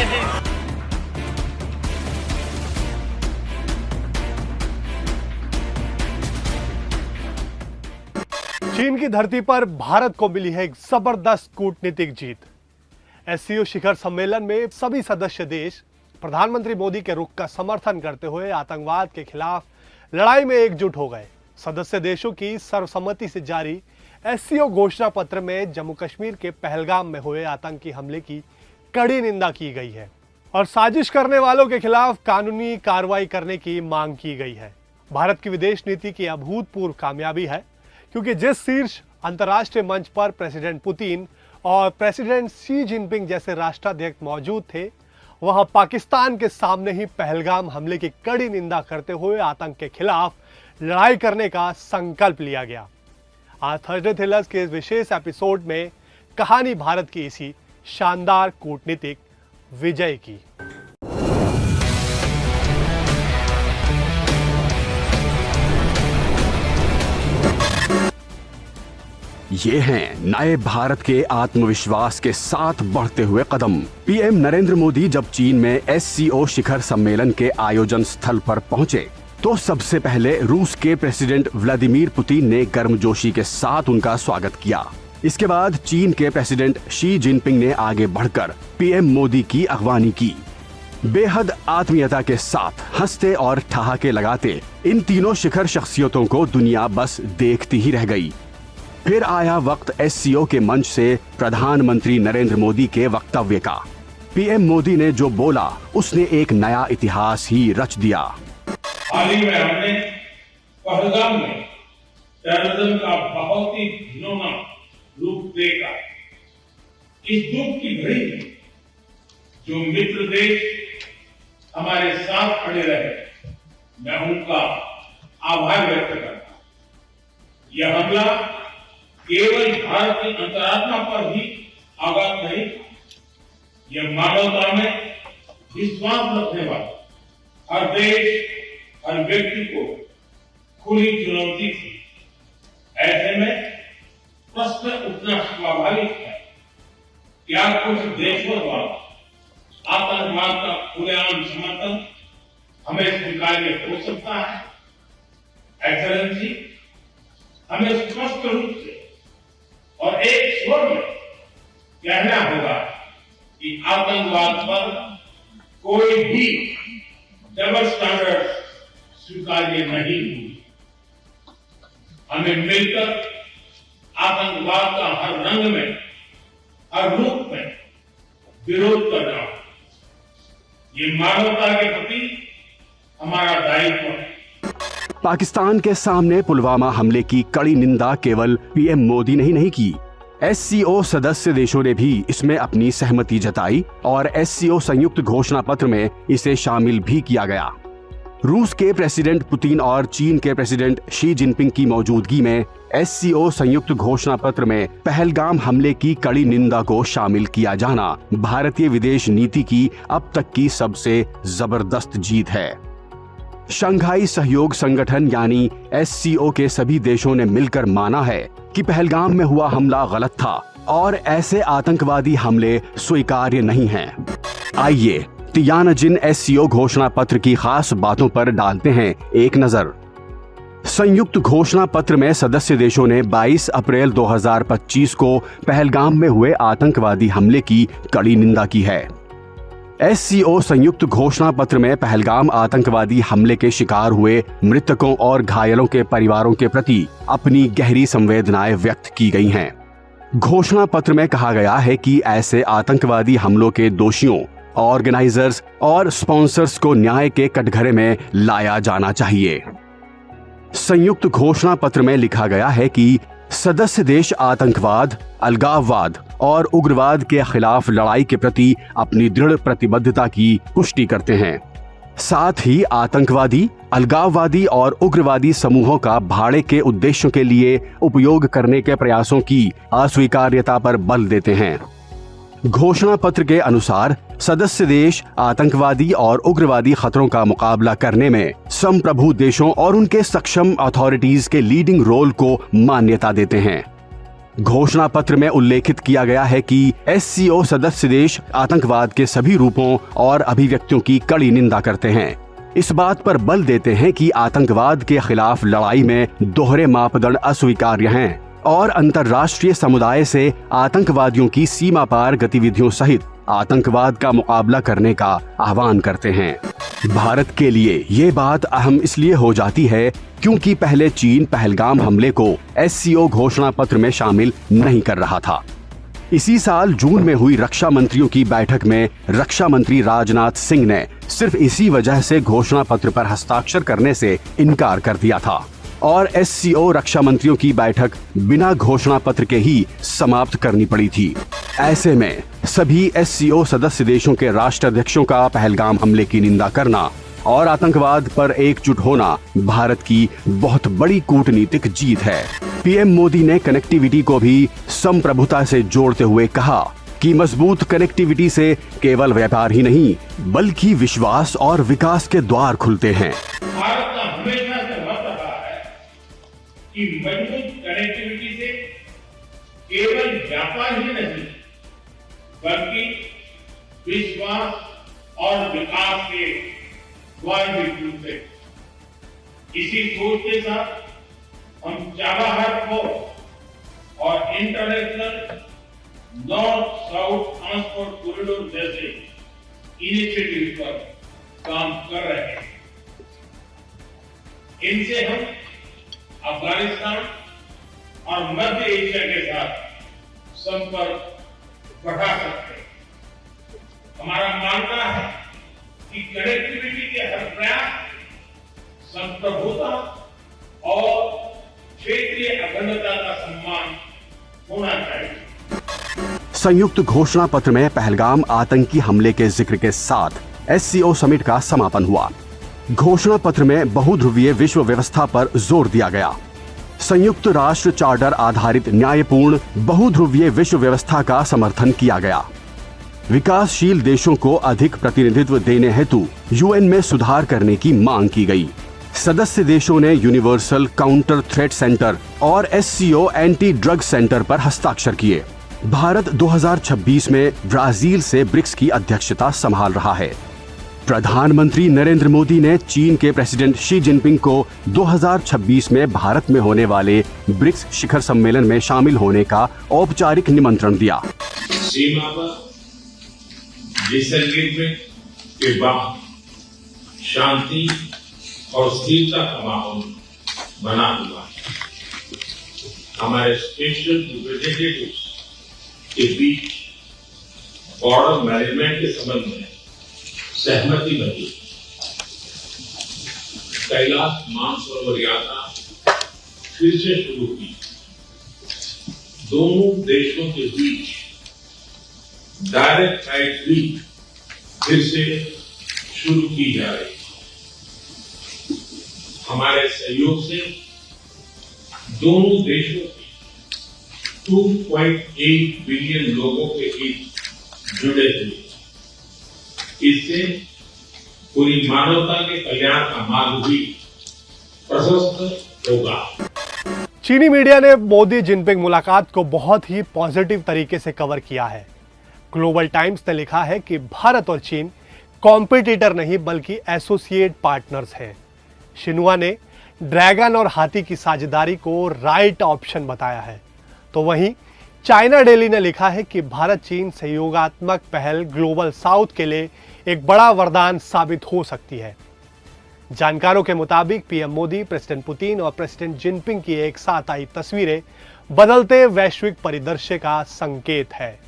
हिंद। चीन की धरती पर भारत को मिली है एक जबरदस्त कूटनीतिक जीत। एससीओ शिखर सम्मेलन में सभी सदस्य देश प्रधानमंत्री मोदी के रुख का समर्थन करते हुए आतंकवाद के खिलाफ लड़ाई में एकजुट हो गए। सदस्य देशों की सर्वसम्मति से जारी एससीओ घोषणा पत्र में जम्मू कश्मीर के पहलगाम में हुए आतंकी हमले की कड़ी निंदा की गई है और साजिश करने वालों के खिलाफ कानूनी कार्रवाई करने की मांग की गई है। भारत की विदेश नीति की अभूतपूर्व कामयाबी है, क्योंकि जिस शीर्ष अंतर्राष्ट्रीय मंच पर प्रेसिडेंट पुतिन और प्रेसिडेंट शी जिनपिंग जैसे राष्ट्राध्यक्ष मौजूद थे, वहां पाकिस्तान के सामने ही पहलगाम हमले की कड़ी निंदा करते हुए आतंक के खिलाफ लड़ाई करने का संकल्प लिया गया। आज थर्सडे थ्रिलर्स के इस विशेष एपिसोड में कहानी भारत की इसी शानदार कूटनीतिक विजय की। ये हैं नए भारत के आत्मविश्वास के साथ बढ़ते हुए कदम। पीएम नरेंद्र मोदी जब चीन में एससीओ शिखर सम्मेलन के आयोजन स्थल पर पहुंचे तो सबसे पहले रूस के प्रेसिडेंट व्लादिमीर पुतिन ने गर्मजोशी के साथ उनका स्वागत किया। इसके बाद चीन के प्रेसिडेंट शी जिनपिंग ने आगे बढ़कर पीएम मोदी की अगवानी की। बेहद आत्मीयता के साथ हंसते और ठहाके लगाते इन तीनों शिखर शख्सियतों को दुनिया बस देखती ही रह गई। फिर आया वक्त एससीओ के मंच से प्रधानमंत्री नरेंद्र मोदी के वक्तव्य का। पीएम मोदी ने जो बोला उसने एक नया इतिहास ही रच दिया। हाल ही में हमने पहलगाम में टेररिज्म का बहुत ही घिनौना रूप देखा। इस दुख की घड़ी में जो मित्र देश हमारे साथ खड़े रहे, मैं उनका आभार व्यक्त करता हूं। यह हमला केवल भारत की अंतरात्मा पर ही आघात नहीं, यह मानवता में विश्वास रखने वाला हर देश, हर व्यक्ति को खुली चुनौती थी। ऐसे में प्रश्न उठना स्वाभाविक है, क्या कुछ देशों द्वारा आतंकवाद का खुलेआम समर्थन हमें स्वीकार्य हो सकता है? एक्सेलेंसी, हमें स्पष्ट रूप से और एक स्वर में कहना होगा कि आतंकवाद पर कोई भी डबल स्टैंडर्ड स्वीकार्य नहीं हुई। हमें मिलकर आतंकवाद का हर रंग में, हर रूप में विरोध करना होगा। ये मानवता के प्रति हमारा दायित्व है। पाकिस्तान के सामने पुलवामा हमले की कड़ी निंदा केवल पीएम मोदी ने ही नहीं की, एससीओ सदस्य देशों ने भी इसमें अपनी सहमति जताई और एससीओ संयुक्त घोषणा पत्र में इसे शामिल भी किया गया। रूस के प्रेसिडेंट पुतिन और चीन के प्रेसिडेंट शी जिनपिंग की मौजूदगी में एससीओ संयुक्त घोषणा पत्र में पहलगाम हमले की कड़ी निंदा को शामिल किया जाना भारतीय विदेश नीति की अब तक की सबसे जबरदस्त जीत है। शंघाई सहयोग संगठन यानी एससीओ के सभी देशों ने मिलकर माना है कि पहलगाम में हुआ हमला गलत था और ऐसे आतंकवादी हमले स्वीकार्य नहीं हैं। आइए तियानजिन एससीओ घोषणा पत्र की खास बातों पर डालते हैं एक नजर। संयुक्त घोषणा पत्र में सदस्य देशों ने 22 अप्रैल 2025 को पहलगाम में हुए आतंकवादी हमले की कड़ी निंदा की है। एससीओ संयुक्त घोषणा पत्र में पहलगाम आतंकवादी हमले के शिकार हुए मृतकों और घायलों के परिवारों के प्रति अपनी गहरी संवेदनाएं व्यक्त की गई हैं। घोषणा पत्र में कहा गया है कि ऐसे आतंकवादी हमलों के दोषियों, ऑर्गेनाइजर्स और स्पॉन्सर्स को न्याय के कटघरे में लाया जाना चाहिए। संयुक्त घोषणा पत्र में लिखा गया है कि सदस्य देश आतंकवाद, अलगाववाद और उग्रवाद के खिलाफ लड़ाई के प्रति अपनी दृढ़ प्रतिबद्धता की पुष्टि करते हैं। साथ ही आतंकवादी, अलगाववादी और उग्रवादी समूहों का भाड़े के उद्देश्यों के लिए उपयोग करने के प्रयासों की अस्वीकार्यता पर बल देते हैं। घोषणा पत्र के अनुसार सदस्य देश आतंकवादी और उग्रवादी खतरों का मुकाबला करने में संप्रभु देशों और उनके सक्षम अथॉरिटीज के लीडिंग रोल को मान्यता देते हैं। घोषणा पत्र में उल्लेखित किया गया है कि एससीओ सदस्य देश आतंकवाद के सभी रूपों और अभिव्यक्तियों की कड़ी निंदा करते हैं। इस बात पर बल देते हैं कि आतंकवाद के खिलाफ लड़ाई में दोहरे मापदंड अस्वीकार्य हैं और अंतर्राष्ट्रीय समुदाय से आतंकवादियों की सीमा पार गतिविधियों सहित आतंकवाद का मुकाबला करने का आह्वान करते हैं। भारत के लिए ये बात अहम इसलिए हो जाती है क्योंकि पहले चीन पहलगाम हमले को एससीओ घोषणा पत्र में शामिल नहीं कर रहा था। इसी साल जून में हुई रक्षा मंत्रियों की बैठक में रक्षा मंत्री राजनाथ सिंह ने सिर्फ इसी वजह से घोषणा पत्र पर हस्ताक्षर करने से इनकार कर दिया था और एससीओ रक्षा मंत्रियों की बैठक बिना घोषणा पत्र के ही समाप्त करनी पड़ी थी। ऐसे में सभी एससीओ सदस्य देशों के राष्ट्राध्यक्षों का पहलगाम हमले की निंदा करना और आतंकवाद पर एकजुट होना भारत की बहुत बड़ी कूटनीतिक जीत है। पीएम मोदी ने कनेक्टिविटी को भी संप्रभुता से जोड़ते हुए कहा कि मजबूत कनेक्टिविटी से केवल व्यापार ही नहीं बल्कि विश्वास और विकास के द्वार खुलते हैं। भारत का हमेशा से मत रहा है कि मजबूत कनेक्टिविटी से केवल व्यापार ही नहीं बल्कि विश्वास और विकास के द्वार भी खुलते। इसी सोच के साथ हम चाबहार को और international north south transport corridor जैसे इनिशिएटिव पर काम कर रहे हैं। इनसे हम अफगानिस्तान और मध्य एशिया के साथ संपर्क बढ़ा सकते हैं। हमारा मानना है कि कनेक्टिविटी के हर प्रयास संप्रभुता और क्षेत्रीय अखंडता का सम्मान होना चाहिए। संयुक्त घोषणा पत्र में पहलगाम आतंकी हमले के जिक्र के साथ एससीओ समिट का समापन हुआ। घोषणा पत्र में बहुध्रुवीय विश्व व्यवस्था पर जोर दिया गया। संयुक्त राष्ट्र चार्टर आधारित न्यायपूर्ण बहुध्रुवीय विश्व व्यवस्था का समर्थन किया गया। विकासशील देशों को अधिक प्रतिनिधित्व देने हेतु यूएन में सुधार करने की मांग की गई। सदस्य देशों ने यूनिवर्सल काउंटर थ्रेट सेंटर और एससीओ एंटी ड्रग सेंटर पर हस्ताक्षर किए। भारत 2026 में ब्राजील से ब्रिक्स की अध्यक्षता संभाल रहा है। प्रधानमंत्री नरेंद्र मोदी ने चीन के प्रेसिडेंट शी जिनपिंग को 2026 में भारत में होने वाले ब्रिक्स शिखर सम्मेलन में शामिल होने का औपचारिक निमंत्रण दिया। सीमा पर डिसएंगेजमेंट के बाद शांति और स्थिरता का माहौल बना हुआ है। हमारे स्पेशल रिप्रेजेंटेटिव्स के बीच बॉर्डर मैनेजमेंट के संबंध में सहमति बनी। कैलाश मानसरोवर यात्रा फिर से शुरू की। दोनों देशों के बीच डायरेक्ट फ्लाइट भी फिर से शुरू की जा रही है। हमारे सहयोग से दोनों देशों के 2.8 बिलियन लोगों के हित जुड़े हुए। इससे पूरी मानवता के कल्याण का मार्ग भी प्रशस्त होगा। चीनी मीडिया ने मोदी जिनपिंग मुलाकात को बहुत ही पॉजिटिव तरीके से कवर किया है। ग्लोबल टाइम्स ने लिखा है कि भारत और चीन कॉम्पिटिटर नहीं बल्कि एसोसिएट पार्टनर्स हैं। शिन्हुआ ने ड्रैगन और हाथी की साझेदारी को राइट ऑप्शन बताया है, तो वहीं चाइना डेली ने लिखा है कि भारत चीन सहयोगात्मक पहल ग्लोबल साउथ के लिए एक बड़ा वरदान साबित हो सकती है। जानकारों के मुताबिक पीएम मोदी, प्रेसिडेंट पुतिन और प्रेसिडेंट जिनपिंग की एक साथ आई तस्वीरें बदलते वैश्विक परिदृश्य का संकेत है।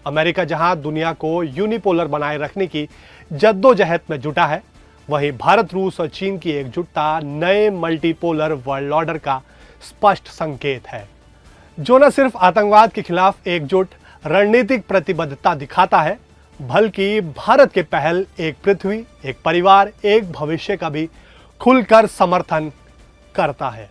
अमेरिका जहां दुनिया को यूनिपोलर बनाए रखने की जद्दोजहद में जुटा है, वहीं भारत, रूस और चीन की एकजुटता नए मल्टीपोलर वर्ल्ड ऑर्डर का स्पष्ट संकेत है, जो न सिर्फ आतंकवाद के खिलाफ एकजुट रणनीतिक प्रतिबद्धता दिखाता है बल्कि भारत के पहल एक पृथ्वी, एक परिवार, एक भविष्य का भी खुलकर समर्थन करता है।